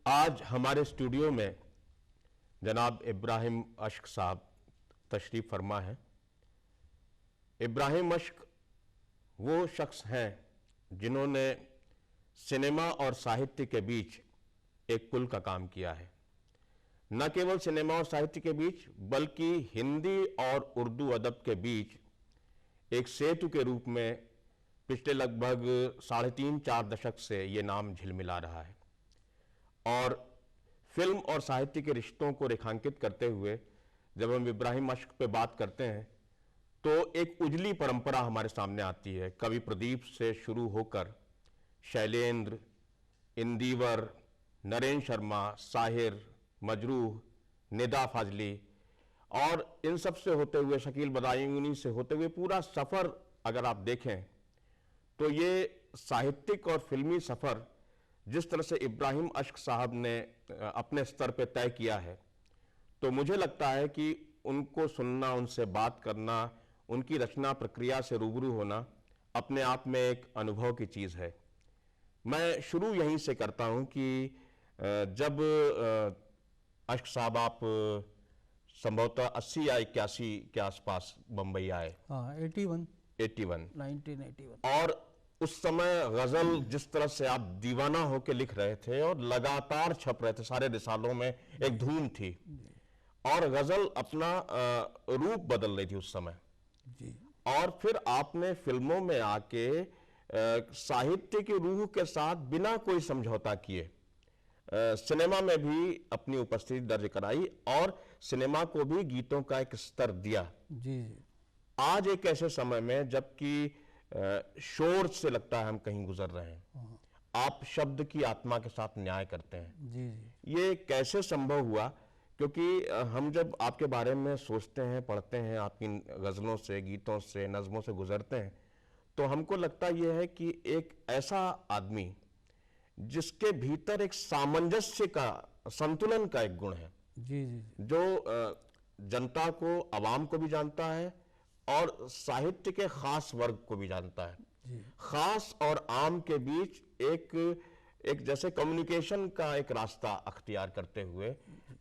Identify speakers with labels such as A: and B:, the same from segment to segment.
A: आज हमारे स्टूडियो में जनाब इब्राहिम अश्क साहब तशरीफ फरमा है। इब्राहिम अश्क वो शख्स हैं जिन्होंने सिनेमा और साहित्य के बीच एक पुल का काम किया है। न केवल सिनेमा और साहित्य के बीच बल्कि हिंदी और उर्दू अदब के बीच एक सेतु के रूप में पिछले लगभग 3.5-4 दशक से ये नाम झिलमिला रहा है। और फिल्म और साहित्य के रिश्तों को रेखांकित करते हुए जब हम इब्राहिम अश्क पे बात करते हैं तो एक उजली परंपरा हमारे सामने आती है। कवि प्रदीप से शुरू होकर शैलेंद्र, इंदिवर, नरेंद्र शर्मा, साहिर, मजरूह, निदा फाजली और इन सब से होते हुए शकील बदायूनी से होते हुए पूरा सफ़र अगर आप देखें तो ये साहित्यिक और फिल्मी सफ़र जिस तरह से इब्राहिम अश्क साहब ने अपने स्तर पे तय किया है, तो मुझे लगता है कि उनको सुनना, उनसे बात करना, उनकी रचना प्रक्रिया से रूबरू होना अपने आप में एक अनुभव की चीज़ है। मैं शुरू यहीं से करता हूं कि जब अश्क साहब आप संभवतः 80 या 81 के आसपास बम्बई आए।
B: हाँ, 1981
A: और उस समय गजल जिस तरह से आप दीवाना होकर लिख रहे थे और लगातार छप रहे थे, सारे रिसालों में एक धूम थी और गजल अपना रूप बदल रही थी उस समय
B: जी।
A: और फिर आपने फिल्मों में आके साहित्य की रूह के साथ बिना कोई समझौता किए सिनेमा में भी अपनी उपस्थिति दर्ज कराई और सिनेमा को भी गीतों का एक स्तर दिया।
B: जी जी।
A: आज एक ऐसे समय में जबकि शोर से लगता है हम कहीं गुजर रहे हैं, आप शब्द की आत्मा के साथ न्याय करते हैं।
B: जी जी।
A: ये कैसे संभव हुआ? क्योंकि हम जब आपके बारे में सोचते हैं, पढ़ते हैं, आपकी गजलों से, गीतों से, नज़मों से गुजरते हैं तो हमको लगता यह है कि एक ऐसा आदमी जिसके भीतर एक सामंजस्य का, संतुलन का एक गुण है।
B: जी जी।
A: जो जनता को, आवाम को भी जानता है और साहित्य के खास वर्ग को भी जानता है।
B: जी।
A: खास और आम के बीच एक जैसे कम्युनिकेशन का एक रास्ता अख्तियार करते हुए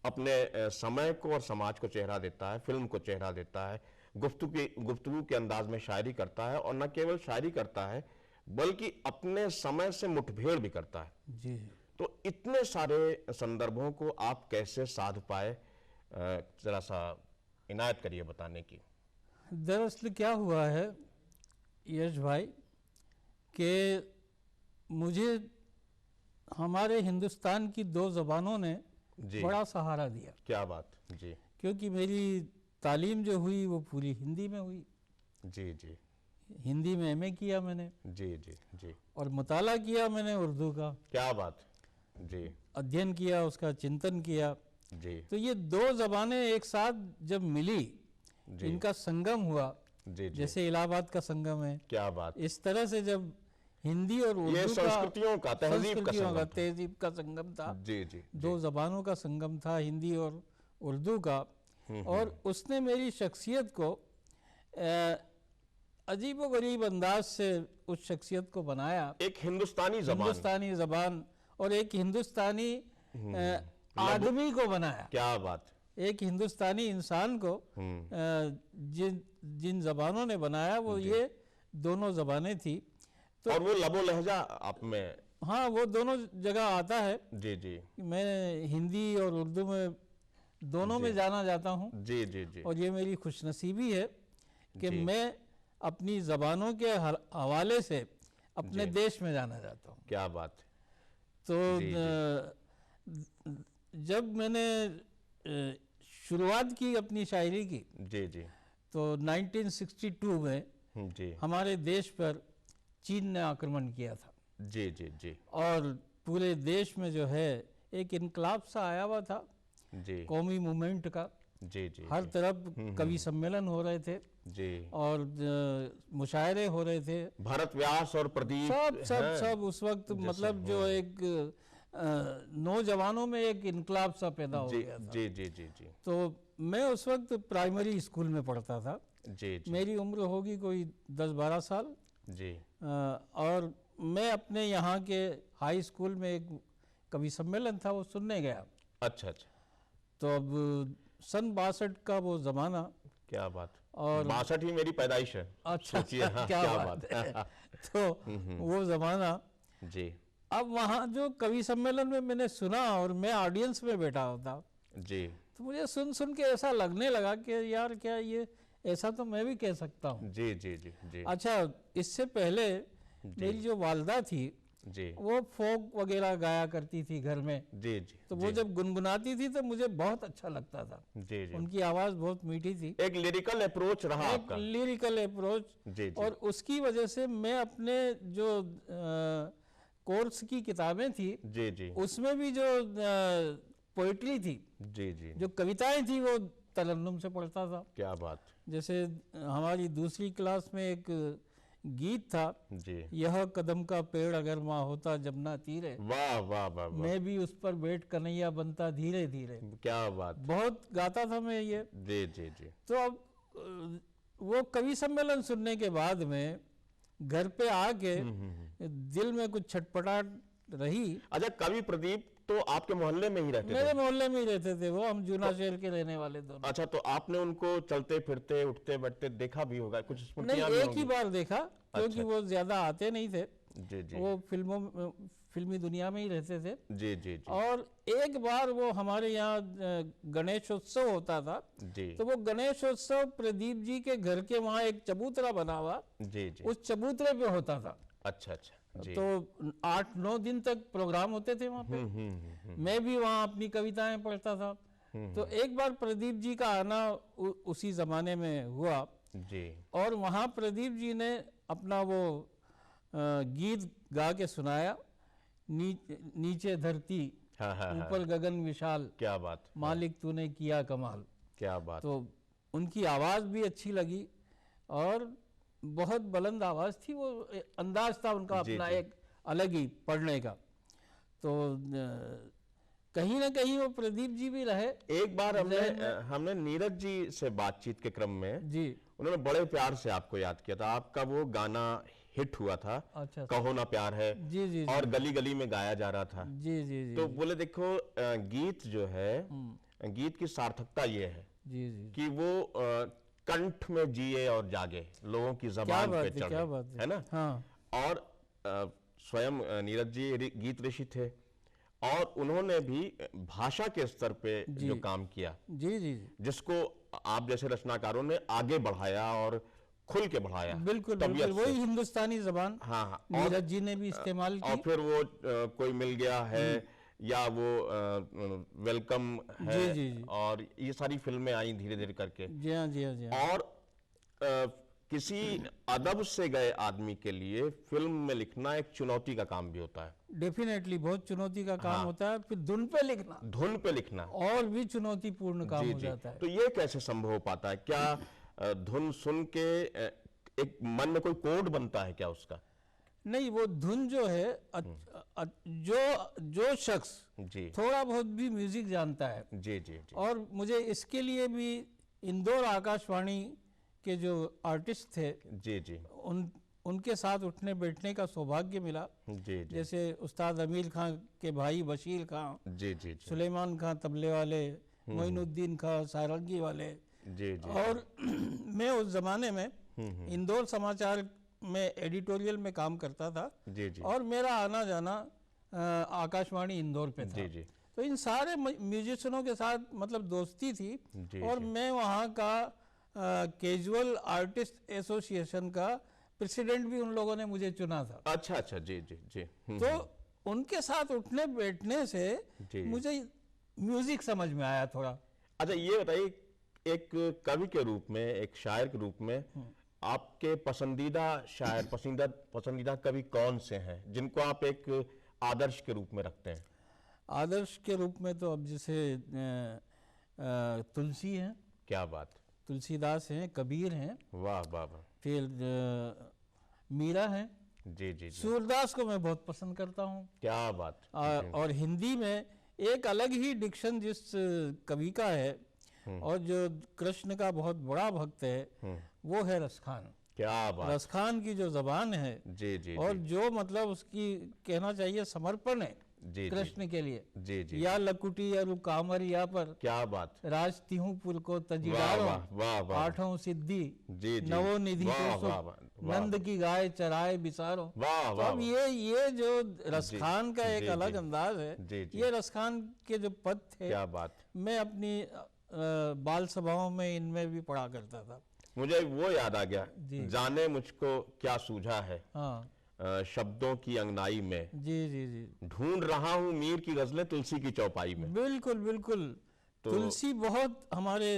A: अपने समय को और समाज को चेहरा देता है, फिल्म को चेहरा देता है, गुफ्तगू के अंदाज में शायरी करता है और न केवल शायरी करता है बल्कि अपने समय से मुठभेड़ भी करता है।
B: जी।
A: तो इतने सारे संदर्भों को आप कैसे साध पाए, जरा सा इनायत करिए बताने की।
B: दरअसल क्या हुआ है यश भाई कि मुझे हमारे हिंदुस्तान की 2 ज़बानों ने बड़ा सहारा दिया।
A: क्या बात जी।
B: क्योंकि मेरी तालीम जो हुई वो पूरी हिंदी में हुई।
A: जी जी।
B: हिंदी में एमए किया मैंने।
A: जी जी जी।
B: और मुताला किया मैंने उर्दू का।
A: क्या बात जी।
B: अध्ययन किया, उसका चिंतन किया
A: जी।
B: तो ये 2 ज़बानें एक साथ जब मिली, इनका संगम हुआ,
A: जी जी।
B: जैसे इलाहाबाद का संगम है,
A: क्या बात,
B: इस तरह से जब हिंदी और उर्दू
A: ये संस्कृतियों का,
B: तहजीब का संगम था।
A: जी जी।
B: 2 ज़बानों का संगम था, हिंदी और उर्दू का। और उसने मेरी शख्सियत को अजीब व गरीब अंदाज से उस शख्सियत को बनाया।
A: एक हिंदुस्तानी
B: ज़बान और एक हिंदुस्तानी आदमी को बनाया।
A: क्या बात,
B: एक हिंदुस्तानी इंसान को जिन ज़बानों ने बनाया वो ये दोनों ज़बानें थी।
A: तो और वो लबो लहजा आप में,
B: हाँ, वो दोनों जगह आता है।
A: जी जी।
B: मैं हिंदी और उर्दू में दोनों में जाना जाता हूँ।
A: जी जी जी।
B: और ये मेरी खुशनसीबी है कि मैं अपनी ज़बानों के हवाले से अपने देश में जाना चाहता हूँ।
A: क्या बात।
B: तो जब मैंने शुरुआत की अपनी शायरी की,
A: जी जी,
B: तो 1962 में
A: जी
B: हमारे देश पर चीन ने आक्रमण किया था।
A: जी जी जी।
B: और पूरे देश में जो है एक इनकलाब सा आया हुआ था
A: जी,
B: कौमी मूवमेंट का।
A: जी जी।
B: हर तरफ कवि सम्मेलन हो रहे थे
A: जी
B: और मुशायरे हो रहे थे।
A: भरत व्यास और प्रदीप
B: सब उस वक्त मतलब जो एक नौजवानों में एक इनकलाब सा पैदा हो गया था।
A: जी जी जी जी।
B: तो मैं उस वक्त प्राइमरी स्कूल में पढ़ता था।
A: जी जी।
B: मेरी उम्र होगी कोई 10-12 साल
A: जी।
B: और मैं अपने यहाँ के हाई स्कूल में एक कवि सम्मेलन था, वो सुनने गया।
A: अच्छा अच्छा,
B: तो अब सन 62 का वो ज़माना,
A: क्या बात।
B: और
A: 62 ही मेरी पैदाइश है।
B: अच्छा
A: सोचिए,
B: अच्छा,
A: हाँ,
B: क्या
A: क्या
B: बात है। तो वो ज़माना,
A: जी
B: अब वहाँ जो कवि सम्मेलन में मैंने सुना और मैं ऑडियंस में बैठा होता,
A: जी
B: तो मुझे सुन सुन के ऐसा लगने लगा कि यार क्या ये ऐसा तो मैं भी कह सकता हूँ।
A: जी जी जी जी
B: अच्छा, इससे पहले मेरी जो वालदा थी
A: जी
B: वो फोक वगैरह गाया करती थी घर में,
A: जी जी
B: तो वो जब गुनगुनाती थी तो मुझे बहुत अच्छा लगता था।
A: जी जी,
B: उनकी आवाज़ बहुत मीठी थी,
A: एक लिरिकल अप्रोच रहा
B: एक
A: आपका।
B: लिरिकल अप्रोच,
A: जी जी
B: और उसकी वजह से मैं अपने जो कोर्स की किताबें थी
A: जी जी
B: उसमें भी जो पोइट्री थी,
A: जी जी,
B: जो कविताएं थी, वो तरन्नुम से पढ़ता था।
A: क्या बात।
B: जैसे हमारी दूसरी क्लास में एक गीत था,
A: जी,
B: यह कदम का पेड़ अगर माँ होता जमुना तीरे,
A: वाह वाह वाह वाह,
B: मैं भी उस पर बैठ कन्हैया बनता धीरे धीरे।
A: क्या बात।
B: बहुत गाता था मैं ये।
A: जी जी जी
B: तो अब वो कवि सम्मेलन सुनने के बाद में घर पे आके दिल में कुछ छटपटाहट रही।
A: अच्छा, कवि प्रदीप तो आपके मोहल्ले में ही रहते
B: मेरे
A: थे?
B: मोहल्ले में ही रहते थे वो, हम जूना शहर के रहने वाले दोनों।
A: अच्छा, तो आपने उनको चलते फिरते उठते बैठते देखा भी होगा, कुछ
B: नहीं,
A: स्मृतियां भी
B: एक ही
A: होंगी?
B: बार देखा, क्योंकि वो ज्यादा आते नहीं थे,
A: जी जी
B: वो फिल्मी दुनिया में ही रहते थे।
A: जी जी जी
B: और एक बार वो हमारे यहाँ गणेशोत्सव होता था,
A: जी
B: तो वो गणेशोत्सव प्रदीप जी के घर के वहाँ एक चबूतरा बना हुआ,
A: जी जी,
B: उस चबूतरे पे होता था।
A: अच्छा अच्छा जी,
B: तो 8-9 दिन तक प्रोग्राम होते थे वहाँ पे। मैं भी वहाँ अपनी कविताएं पढ़ता था। तो एक बार प्रदीप जी का आना उसी जमाने में हुआ,
A: जी
B: और वहाँ प्रदीप जी ने अपना वो गीत गा के सुनाया, नीचे धरती
A: हाँ हाँ हाँ,
B: ऊपर गगन विशाल,
A: क्या बात,
B: मालिक तूने किया कमाल।
A: क्या बात।
B: तो उनकी आवाज़ भी अच्छी लगी, और बहुत बुलंद आवाज़ थी, वो अंदाज था उनका
A: जी,
B: अपना
A: जी।
B: एक अलग ही पढ़ने का। तो कहीं ना कहीं वो प्रदीप जी भी रहे।
A: एक बार हमने नीरज जी से बातचीत के क्रम में,
B: जी,
A: उन्होंने बड़े प्यार से आपको याद किया था। आपका वो गाना हिट हुआ था,
B: अच्छा,
A: कहो ना प्यार है,
B: जी जी
A: और गली गली में गाया जा रहा था।
B: जी जी जी
A: तो बोले देखो, गीत जो है, गीत की सार्थकता ये है
B: जी जी,
A: कि वो कंठ में जिए और जागे, लोगों की
B: क्या
A: जबान
B: बात
A: पे
B: है,
A: चढ़े,
B: क्या बात
A: है ना।
B: हाँ,
A: और स्वयं नीरज जी गीत ऋषि थे, और उन्होंने भी भाषा के स्तर पे जो काम किया,
B: जी जी जी,
A: जिसको आप जैसे रचनाकारों ने आगे बढ़ाया और खुल के बढ़ाया,
B: बिल्कुल
A: तबीयत
B: बिल्कुल,
A: से।
B: वही हिंदुस्तानी जबान
A: हाँ हाँ,
B: नीरज जी ने भी इस्तेमाल
A: और
B: की।
A: फिर वो कोई मिल गया है, या वो वेलकम है,
B: जी जी जी,
A: और ये सारी फिल्में आई धीरे धीरे करके।
B: जी हाँ जी हाँ जी हाँ,
A: और किसी अदब से गए आदमी के लिए फिल्म में लिखना एक चुनौती का काम भी होता है।
B: डेफिनेटली बहुत चुनौती का काम होता है। फिर धुन पे लिखना
A: धुन पे लिखना
B: और भी चुनौतीपूर्ण काम
A: जी
B: हो
A: जी,
B: जाता है।
A: तो ये कैसे संभव हो पाता है? क्या धुन सुन के एक मन में कोई कोड बनता है क्या उसका?
B: नहीं, वो धुन जो है, जो शख्स
A: जी
B: थोड़ा बहुत भी म्यूजिक जानता है,
A: जी जी जी
B: और मुझे इसके लिए भी इंदौर आकाशवाणी के जो आर्टिस्ट थे,
A: जी जी
B: उनके साथ उठने बैठने का सौभाग्य मिला।
A: जी जी
B: जैसे उस्ताद अमीर खां के भाई बशीर खां,
A: जी जी जी
B: सुलेमान खां तबले वाले, मोइनुद्दीन खां सारंगी वाले,
A: जी जी
B: और मैं उस जमाने में इंदौर समाचार में एडिटोरियल में काम करता था,
A: जी जी
B: और मेरा आना जाना आकाशवाणी इंदौर पे था।
A: जी जी
B: तो इन सारे म्यूजिशियनों के साथ मतलब दोस्ती थी,
A: जी
B: और मैं वहाँ का कैजुअल आर्टिस्ट एसोसिएशन का प्रेसिडेंट भी उन लोगों ने मुझे चुना था।
A: अच्छा अच्छा, जी जी जी
B: तो उनके साथ उठने बैठने से
A: जी।
B: मुझे म्यूजिक समझ में आया थोड़ा।
A: अच्छा, ये बताइए, एक कवि के रूप में, एक शायर के रूप में, आपके पसंदीदा शायर, पसंदीदा कवि कौन से हैं जिनको आप एक आदर्श के रूप में रखते हैं?
B: आदर्श के रूप में तो अब जैसे तुलसी हैं,
A: क्या बात,
B: तुलसीदास हैं, कबीर हैं,
A: वाह वाह वाह,
B: फिर मीरा हैं,
A: जी जी जी,
B: सूरदास को मैं बहुत पसंद करता हूँ।
A: क्या बात,
B: और हिंदी में एक अलग ही डिक्शन जिस कवि का है, और जो कृष्ण का बहुत बड़ा भक्त है, वो है रसखान।
A: क्या बात,
B: रसखान की जो जबान है,
A: जी जी
B: और जो मतलब उसकी कहना चाहिए समर्पण है,
A: जी
B: कृष्ण के लिए।
A: जी जी
B: या लकुटी या रुकामर या पर
A: क्या बात,
B: राज तिहु पुर को
A: वाह
B: तजीदारो,
A: वाह वाह वाह,
B: आठों सिद्धि
A: जी जी
B: नवो निधि
A: वाह
B: को
A: वाह
B: सुख,
A: वाह
B: नंद की गाय चराए बिसारो।
A: वाह
B: तो
A: वाह
B: अब
A: वाह,
B: ये जो रसखान का एक
A: जी,
B: अलग
A: जी,
B: अंदाज है,
A: जी जी
B: ये रसखान के जो पद थे,
A: क्या बात।
B: मैं अपनी बाल सभाओं में इनमें भी पढ़ा करता था।
A: मुझे वो याद आ गया,
B: जी।
A: जाने मुझको क्या सूझा है
B: हाँ
A: शब्दों की अंगनाई में,
B: जी जी जी,
A: ढूंढ रहा हूँ मीर की गजलें तुलसी की चौपाई में।
B: बिल्कुल बिल्कुल।
A: तो
B: तुलसी बहुत हमारे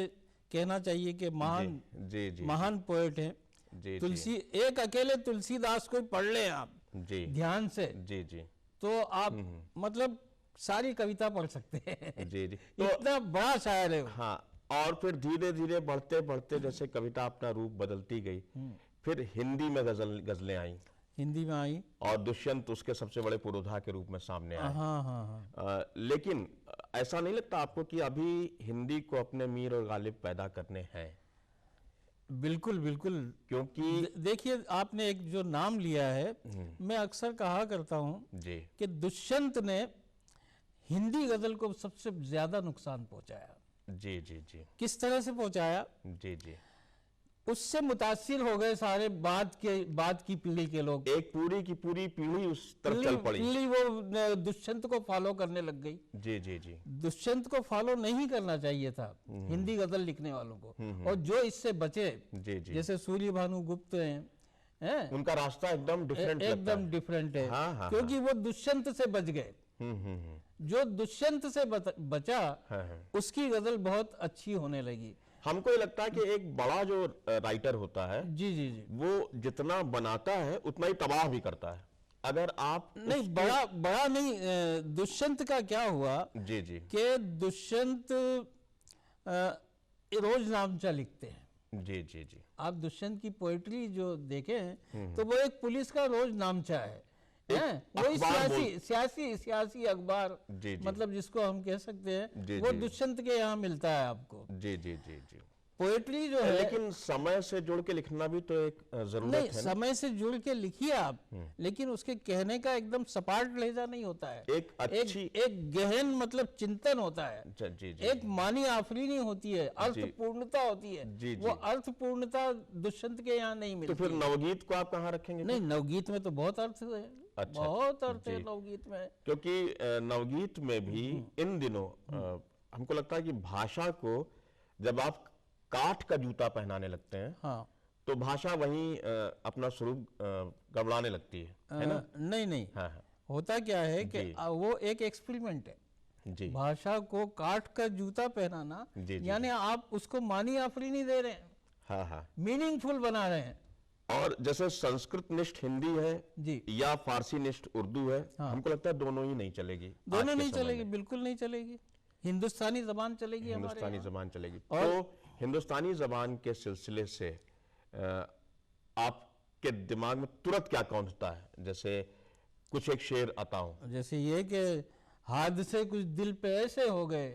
B: कहना चाहिए कि महान
A: जी जी
B: महान पोएट हैं।
A: जी
B: तुलसी, एक अकेले तुलसीदास को पढ़ लें आप
A: जी
B: ध्यान से,
A: जी जी
B: तो आप मतलब सारी कविता पढ़ सकते हैं।
A: जी जी तो
B: इतना बड़ा शायर है वो।
A: हाँ, और फिर धीरे धीरे बढ़ते बढ़ते जैसे कविता अपना रूप बदलती गई, फिर हिंदी में गजलें आई,
B: हिंदी में आई।
A: और दुष्यंत उसके सबसे बड़े पुरोधा के रूप में सामने आए।
B: हाँ हाँ हाँ,
A: लेकिन ऐसा नहीं लगता आपको कि अभी हिंदी को अपने मीर और गालिब पैदा करने हैं?
B: बिल्कुल बिल्कुल।
A: क्योंकि
B: देखिए, आपने एक जो नाम लिया है, मैं अक्सर कहा करता हूँ
A: जी
B: कि दुष्यंत ने हिंदी गजल को सबसे ज्यादा नुकसान पहुंचाया।
A: जी जी जी
B: किस तरह से पहुंचाया?
A: जी जी
B: उससे मुतासिर हो गए सारे बाद की पीढ़ी के लोग।
A: एक पूरी की पूरी पीढ़ी उस तरफ चल पड़ी।
B: पीढ़ी वो दुष्यंत को फॉलो करने लग गई।
A: जी जी जी
B: दुष्यंत को फॉलो नहीं करना चाहिए था हिंदी गजल लिखने वालों को। और जो इससे बचे,
A: जी जी
B: जैसे सूर्य भानु गुप्त हैं,
A: उनका रास्ता एकदम डिफरेंट
B: एकदम डिफरेंट है।
A: हाँ, हाँ,
B: क्योंकि वो दुष्यंत से बच गए। जो दुष्यंत से बचा,
A: हाँ।
B: उसकी गजल बहुत अच्छी होने लगी।
A: हमको ये लगता है कि एक बड़ा जो राइटर होता है,
B: जी जी जी,
A: वो जितना बनाता है उतना ही तबाह भी करता है। अगर आप
B: नहीं, बड़ा नहीं। दुष्यंत का क्या हुआ
A: जी जी
B: कि दुष्यंत रोज नामचा लिखते हैं।
A: जी जी जी
B: आप दुष्यंत की पोएट्री जो देखें तो वो एक पुलिस का रोज नामचा है। वही सियासी अखबार,
A: जी जी
B: मतलब जिसको हम कह सकते हैं,
A: जी
B: वो
A: जी
B: दुष्यंत के यहाँ मिलता है आपको।
A: जी जी जी जी
B: पोएट्री जो है,
A: लेकिन समय से जुड़ के लिखना भी तो एक जरूरत
B: नहीं,
A: है ना?
B: समय से जुड़ के लिखिए आप, लेकिन उसके कहने का एकदम सपाट लहजा नहीं होता है।
A: एक अच्छी
B: एक गहन मतलब चिंतन होता है।
A: जी जी
B: एक मानी आफरीनी होती है, अर्थपूर्णता होती है।
A: जी,
B: वो अर्थपूर्णता दुष्यंत के यहाँ नहीं
A: तो
B: मिलती।
A: फिर नवगीत को आप कहाँ रखेंगे?
B: नहीं, नवगीत में तो बहुत अर्थ है।
A: अच्छा,
B: बहुत अर्थ है नवगीत में।
A: क्योंकि नवगीत में भी इन दिनों हमको लगता है कि भाषा को जब आप काठ का जूता पहनाने लगते हैं,
B: हाँ,
A: तो भाषा वहीं अपना स्वरूप गड़बड़ाने लगती है ना?
B: नहीं नहीं,
A: हाँ हाँ
B: होता क्या है कि
A: जी।
B: वो एक एक्सपेरिमेंट है।
A: जी
B: भाषा को काठ का जूता पहनाना,
A: जी, जी,
B: यानी आप उसको मानी आफरीनी दे रहे हैं,
A: हाँ हाँ
B: मीनिंगफुल बना रहे हैं।
A: और जैसे संस्कृत निष्ठ हिंदी है
B: जी,
A: या फारसी निष्ठ उर्दू है, हमको लगता है दोनों ही नहीं चलेगी।
B: दोनों नहीं चलेगी, बिल्कुल नहीं चलेगी। हिंदुस्तानी जबान चलेगी,
A: हिंदुस्तानी जबान चलेगी।
B: और
A: तो हिंदुस्तानी जबान के सिलसिले से आपके दिमाग में तुरंत क्या कौंधता है? जैसे कुछ एक शेर आता हूं,
B: जैसे ये कि हादसे कुछ दिल पे ऐसे हो गए,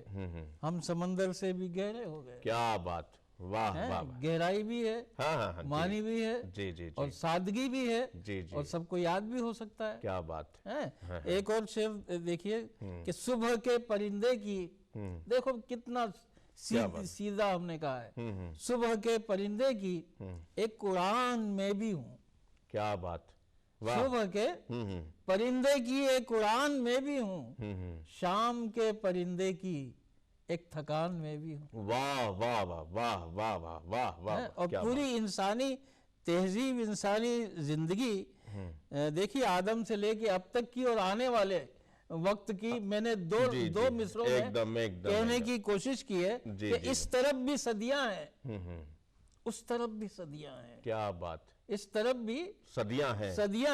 B: हम समंदर से भी गहरे हो गए।
A: क्या बात, वाह वाह वाह।
B: गहराई भी है,
A: हाँ हाँ हाँ,
B: मानी भी है,
A: जी जी जी
B: और सादगी भी है,
A: जी जी,
B: और सबको याद भी हो सकता है।
A: क्या बात
B: है। एक और शेर देखिए कि सुबह के परिंदे की, देखो कितना सीधा हमने कहा है। सुबह के परिंदे की एक कुरान में भी हूँ।
A: क्या बात, वाह।
B: सुबह के परिंदे की एक कुरान में भी हूँ, शाम के परिंदे की एक थकान में भी हूँ।
A: वाह वाह वाह वाह वाह वाह वाह वाह।
B: और पूरी इंसानी तहजीब, इंसानी जिंदगी देखिए, आदम से लेके अब तक की और आने वाले वक्त की, मैंने दो मिसरों में कहने की कोशिश की है कि इस तरफ भी सदियां हैं, उस तरफ भी सदियां हैं।
A: क्या बात,
B: इस तरफ भी
A: सदियां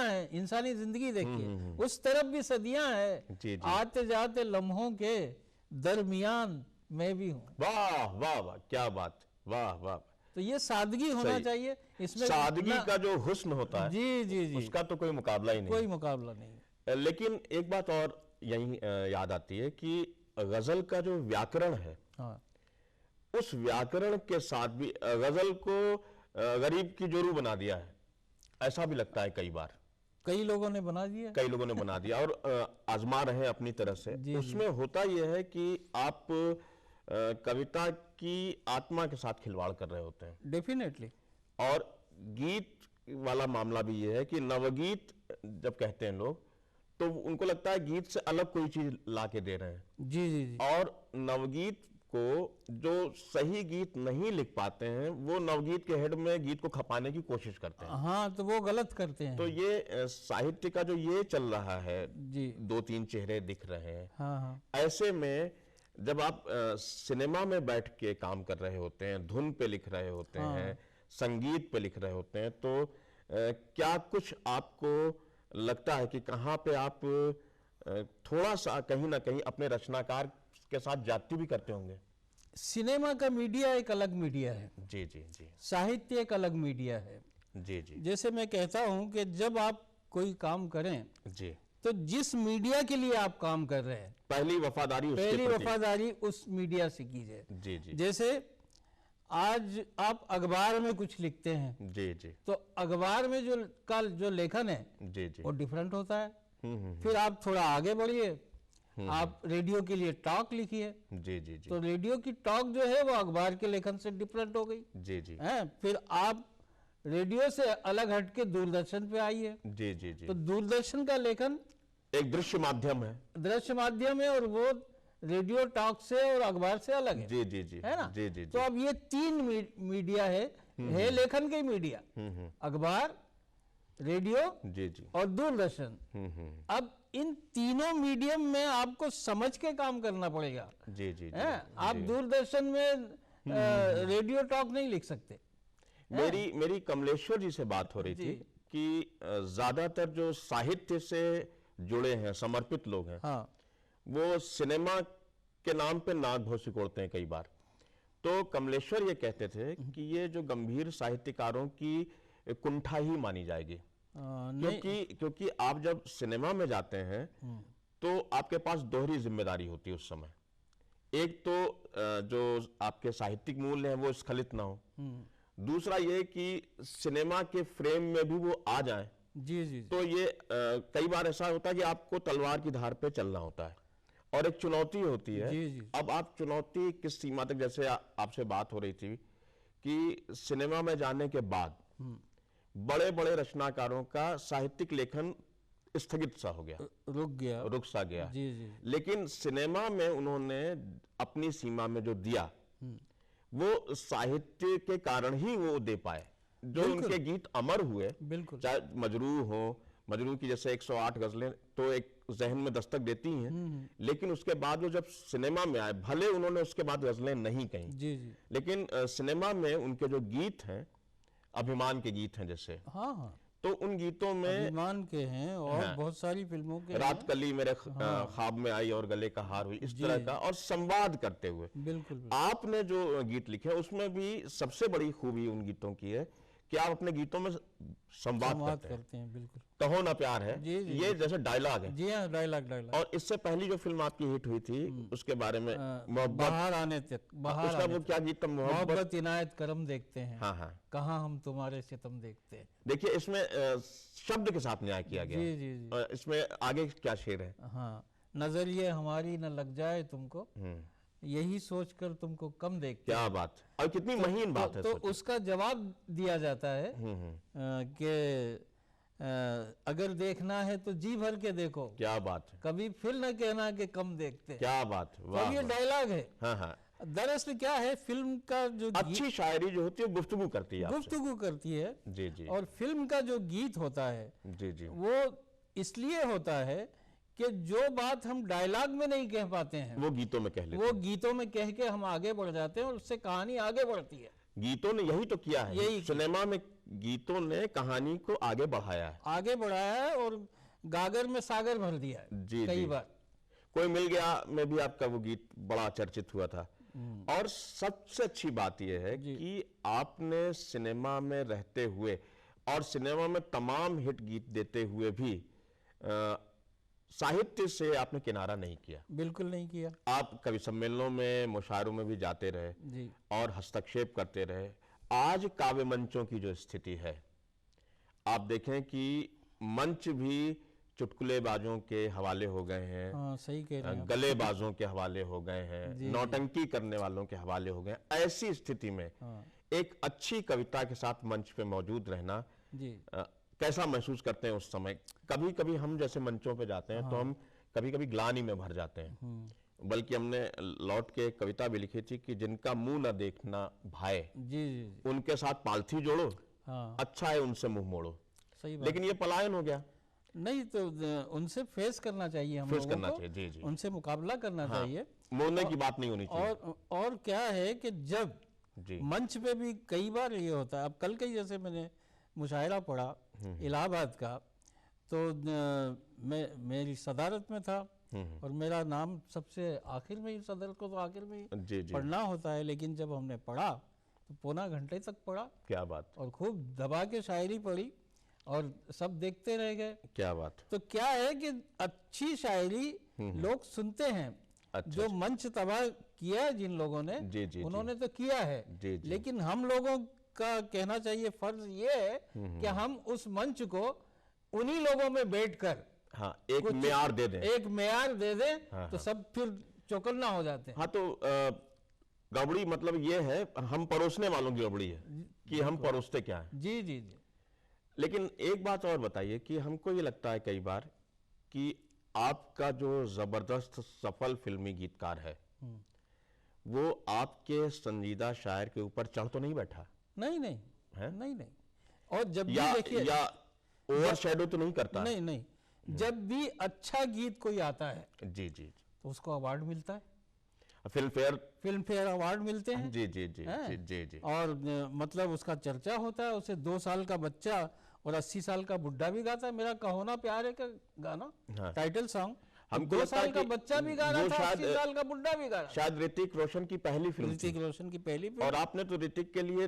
A: हैं,
B: इंसानी जिंदगी देखिए, उस तरफ भी सदियां हैं। आते जाते लम्हों के दरमियान मैं भी हूँ।
A: वाह वाह वाह, क्या बात, वाह वाह।
B: तो ये सादगी होना चाहिए इसमें,
A: सादगी का जो हुस्न होता है,
B: जी जी जी,
A: उसका तो कोई मुकाबला ही नहीं,
B: कोई मुकाबला नहीं।
A: लेकिन एक बात और यही याद आती है कि गजल का जो व्याकरण है,
B: हाँ,
A: उस व्याकरण के साथ भी गजल को गरीब की जोरू बना दिया है, ऐसा भी लगता है कई
B: कई लोगों ने बना दिया,
A: कई लोगों ने बना दिया और आजमा रहे हैं अपनी तरह से। उसमें होता यह है कि आप कविता की आत्मा के साथ खिलवाड़ कर रहे होते हैं।
B: डेफिनेटली।
A: और गीत वाला मामला भी यह है कि नवगीत जब कहते हैं लोग, तो उनको लगता है गीत से अलग कोई चीज ला के दे रहे हैं।
B: जी जी जी।
A: और नवगीत को जो सही गीत नहीं लिख पाते हैं, वो नवगीत के हेड में गीत को खपाने की कोशिश करते हैं।
B: हाँ, तो वो गलत करते हैं।
A: तो ये साहित्य का जो ये चल रहा है
B: जी।
A: दो तीन चेहरे दिख रहे हैं।
B: हाँ हाँ।
A: ऐसे में जब आप सिनेमा में बैठ के काम कर रहे होते हैं, धुन पे लिख रहे होते हैं, संगीत पे लिख रहे होते हैं, तो क्या कुछ आपको लगता है कि कहाँ पे आप थोड़ा सा कहीं ना कहीं अपने रचनाकार के साथ जाति भी करते होंगे?
B: सिनेमा का मीडिया एक अलग मीडिया है।
A: जी जी जी।
B: साहित्य एक अलग मीडिया है।
A: जी जी।
B: जैसे मैं कहता हूँ कि जब आप कोई काम करें
A: जी,
B: तो जिस मीडिया के लिए आप काम कर रहे हैं,
A: पहली वफादारी
B: उस मीडिया से कीजिए।
A: जी जी।
B: जैसे आज आप अखबार में कुछ लिखते हैं,
A: जी जी,
B: तो अखबार में जो लेखन है
A: जी जी,
B: वो डिफरेंट होता है। फिर आप थोड़ा आगे बढ़िए, आप रेडियो के लिए टॉक लिखिए,
A: जी जी जी,
B: तो रेडियो की टॉक जो है वो अखबार के लेखन से डिफरेंट हो गई
A: जी जी,
B: है। फिर आप रेडियो से अलग हटके दूरदर्शन पे आइए,
A: जी जी जी,
B: तो दूरदर्शन का लेखन
A: एक दृश्य माध्यम है।
B: दृश्य माध्यम है और वो रेडियो टॉक से और अखबार से अलग है।
A: जी जी जी,
B: है ना?
A: जी जी जी,
B: तो अब ये तीन मीडिया है लेखन के मीडिया, अखबार, रेडियो
A: जी जी,
B: और दूरदर्शन। अब इन तीनों मीडियम में आपको समझ के काम करना पड़ेगा।
A: जी जी,
B: है? आप दूरदर्शन में रेडियो टॉक नहीं लिख सकते।
A: मेरी कमलेश्वर जी से बात हो रही थी कि ज्यादातर जो साहित्य से जुड़े हैं, समर्पित लोग हैं,
B: हाँ,
A: वो सिनेमा के नाम पे नाक भौं सिकोड़ते हैं कई बार। तो कमलेश्वर ये कहते थे कि ये जो गंभीर साहित्यकारों की कुंठा ही मानी जाएगी, क्योंकि आप जब सिनेमा में जाते हैं तो आपके पास दोहरी जिम्मेदारी होती है उस समय। एक तो जो आपके साहित्यिक मूल्य हैं वो स्खलित ना हो, दूसरा ये कि सिनेमा के फ्रेम में भी वो आ जाए।
B: जी जी।
A: तो ये कई बार ऐसा होता है कि आपको तलवार की धार पे चलना होता है और एक चुनौती होती है।
B: जी जी।
A: अब आप चुनौती किस सीमा तक, जैसे आपसे बात हो रही थी कि सिनेमा में जाने के बाद बड़े बड़े रचनाकारों का साहित्यिक लेखन स्थगित सा हो गया, रुक सा गया।
B: जी जी।
A: लेकिन सिनेमा में उन्होंने अपनी सीमा में जो दिया वो साहित्य के कारण ही वो दे पाए। जो उनके गीत अमर हुए,
B: बिल्कुल,
A: चाहे मजरूह हो, मजरूह की जैसे 108 गजलें तो एक जहन में दस्तक देती हैं, लेकिन उसके बाद वो जब सिनेमा में आए, भले उन्होंने उसके बाद गजलें नहीं कहीं,
B: जी जी,
A: लेकिन सिनेमा में उनके जो गीत हैं, अभिमान के गीत हैं जैसे,
B: हाँ हाँ,
A: तो उन गीतों में
B: अभिमान के हैं और बहुत सारी फिल्मों के
A: रात कली मेरे ख्वाब में आई और गले का हार हुई, इस तरह का, और संवाद करते हुए।
B: बिल्कुल।
A: आपने जो गीत लिखे उसमें भी सबसे बड़ी खूबी उन गीतों की है कि आप अपने गीतों में संवाद करते हैं।
B: बिल्कुल।
A: कहो ना प्यार है,
B: जी, जी,
A: ये जैसे डायलॉग है।
B: जी हाँ, डायलॉग।
A: और इससे पहली जो फिल्म आपकी हिट हुई थी उसके बारे में,
B: बाहर आने तक,
A: उसका वो क्या गीत था,
B: मोहब्बत इनायत करम देखते हैं,
A: हाँ हाँ,
B: कहाँ हम तुम्हारे सितम देखते हैं।
A: देखिए इसमें शब्द के साथ न्याय किया गया।
B: जी जी जी।
A: इसमें आगे क्या शेर है?
B: हाँ, नजरिए हमारी न लग जाए तुमको, यही सोचकर तुमको कम देखते।
A: क्या बात, और कितनी महीन बात है।
B: तो उसका जवाब दिया जाता है कि अगर देखना है तो जी भर के देखो।
A: क्या बात है,
B: कभी फिर न कहना कि कम देखते।
A: क्या बात,
B: तो ये डायलॉग है।
A: हाँ हाँ।
B: दरअसल क्या है, फिल्म का जो
A: अच्छी शायरी जो होती है गुफ्तगू करती है,
B: गुफ्तगू करती है।
A: जी जी।
B: और फिल्म का जो गीत होता है,
A: जी जी,
B: वो इसलिए होता है कि जो बात हम डायलॉग में नहीं कह पाते हैं
A: वो गीतों में कह लेते हैं।
B: वो गीतों में कह के हम आगे बढ़ जाते हैं और उससे कहानी आगे बढ़ती है।
A: गीतों ने यही तो किया है, यही सिनेमा में गीतों ने कहानी को आगे बढ़ाया है,
B: और गागर में सागर भर दिया है।
A: जी
B: कई
A: जी।
B: बार
A: कोई मिल गया में भी आपका वो गीत बड़ा चर्चित हुआ था। और सबसे अच्छी बात यह है कि आपने सिनेमा में रहते हुए और सिनेमा में तमाम हिट गीत देते हुए भी साहित्य से आपने किनारा नहीं किया।
B: बिल्कुल नहीं किया।
A: आप कवि सम्मेलनों में, मुशायरों में भी जाते रहे
B: जी।
A: और हस्तक्षेप करते रहे। आज काव्य मंचों की जो स्थिति है, आप देखें कि मंच भी चुटकुलेबाजों के हवाले हो गए हैं,
B: हाँ, सही कह रहे हैं आप।
A: गलेबाजों के हवाले हो गए हैं, नौटंकी करने वालों के हवाले हो गए हैं। ऐसी स्थिति में एक अच्छी कविता के साथ मंच पे मौजूद रहना
B: जी
A: कैसा महसूस करते हैं उस समय? कभी कभी हम जैसे मंचों पे जाते हैं तो हम कभी कभी ग्लानि में भर जाते हैं, बल्कि हमने लौट के एक कविता भी लिखी थी कि जिनका मुंह न देखना भाए,
B: जी जी
A: उनके साथ पालथी जोड़ो,
B: हाँ,
A: अच्छा है उनसे मुंह मोड़ो।
B: सही बात।
A: लेकिन ये पलायन हो गया।
B: नहीं तो उनसे फेस करना चाहिए, हम
A: फेस
B: लोगों
A: करना
B: को
A: चाहिए, जी जी।
B: उनसे मुकाबला करना चाहिए।
A: मोड़ने की बात नहीं होनी चाहिए।
B: और क्या है कि जब
A: जी
B: मंच पे भी कई बार ये होता है, अब कल के ही जैसे मैंने मुशायरा पढ़ा इलाहाबाद का, तो मेरी सदारत में था और मेरा नाम सबसे आखिर में ही, सदर को तो आखिर में ही
A: जी जी।
B: पढ़ना होता है, लेकिन जब हमने पढ़ा तो पौना घंटे तक पढ़ा
A: क्या बात,
B: और खूब दबा के शायरी पढ़ी और सब देखते रह गए।
A: क्या बात।
B: तो क्या है कि अच्छी शायरी लोग सुनते हैं।
A: अच्छा,
B: जो मंच तबाह किया है जिन लोगों ने,
A: जी जी
B: उन्होंने तो किया है,
A: जी जी।
B: लेकिन हम लोगों का कहना चाहिए, फर्ज ये है कि हम उस मंच को उन्हीं लोगों में बैठकर
A: हाँ, एक मेयार दे दें,
B: एक मेयार दे दें, तो सब फिर चौकन्ना हो जाते हैं।
A: हाँ, तो गड़बड़ी मतलब ये है, हम परोसने वालों की गड़बड़ी है कि हम परोसते क्या है।
B: जी जी जी।
A: लेकिन एक बात और बताइए कि हमको ये लगता है कई बार कि आपका जो जबरदस्त सफल फिल्मी गीतकार है वो आपके संजीदा शायर के ऊपर चढ़ तो नहीं बैठा
B: नहीं नहीं
A: है?
B: नहीं नहीं। और जब भी
A: या
B: देखिए,
A: ओवर शेडो तो नहीं करता?
B: नहीं नहीं, जब भी अच्छा गीत कोई आता है
A: जी जी,
B: तो उसको अवार्ड मिलता है,
A: फिल्म फेयर
B: अवार्ड मिलते हैं।
A: जी जी जी जी जी जी।
B: और मतलब उसका चर्चा होता है, उसे 2 साल का बच्चा और 80 साल का बुढ़ा भी गाता है। मेरा कहो ना प्यार है का गाना, टाइटल सॉन्ग,
A: हमको
B: 2
A: लगता है
B: साल का
A: कि
B: बच्चा भी गा रहा था, 80 साल का बुढ़ा भी गा रहा था।
A: शायद ऋतिक रोशन की पहली फिल्म थी।
B: ऋतिक रोशन की पहली फिल्म।
A: और आपने तो ऋतिक के लिए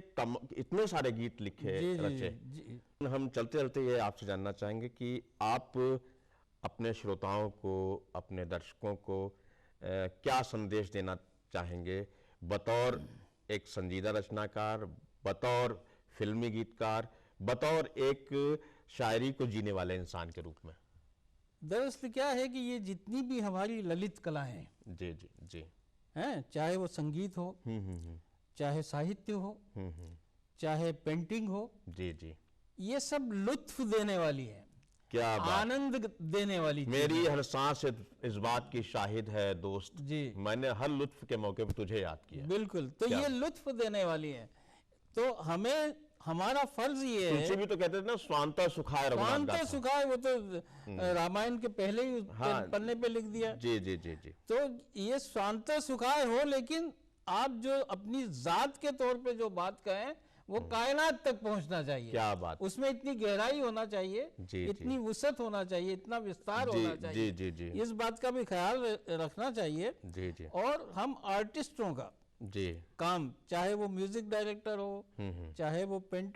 A: इतने सारे गीत लिखे, रचे। हम चलते चलते ये आपसे जानना चाहेंगे कि आप अपने श्रोताओं को, अपने दर्शकों को क्या संदेश देना चाहेंगे बतौर एक संजीदा रचनाकार, बतौर फिल्मी गीतकार, बतौर एक शायरी को जीने वाले इंसान के रूप में?
B: दरअसल क्या है कि ये जितनी भी हमारी ललित कला हैं,
A: जी जी जी,
B: हैं, चाहे वो संगीत हो, चाहे साहित्य हो, चाहे पेंटिंग हो,
A: जी जी,
B: ये सब लुत्फ देने वाली है,
A: क्या बात,
B: आनंद देने वाली।
A: मेरी हर सांस इस बात की शाहिद है दोस्त
B: जी,
A: मैंने हर लुत्फ के मौके पर तुझे याद किया।
B: बिल्कुल, तो ये लुत्फ देने वाली है। तो हमें, हमारा फर्ज ये है,
A: तुलसी भी तो कहते थे ना, स्वांता सुखाय रघुनाथ
B: स्वांता
A: गाथा।
B: सुखाय, वो तो रामायण के पहले ही पन्ने पे लिख दिया।
A: जी जी जी जी।
B: तो ये स्वांता सुखाय हो, लेकिन आप जो अपनी जात के तौर पे जो बात कहें वो कायनात तक पहुंचना चाहिए।
A: क्या बात,
B: उसमें इतनी गहराई होना चाहिए, इतनी वुसअत होना चाहिए, इतना विस्तार होना चाहिए।
A: जी जी,
B: इस बात का भी ख्याल रखना चाहिए।
A: जी जी।
B: और हम आर्टिस्टों का
A: जी
B: काम, चाहे वो म्यूजिक डायरेक्टर हो, चाहे वो पेंटर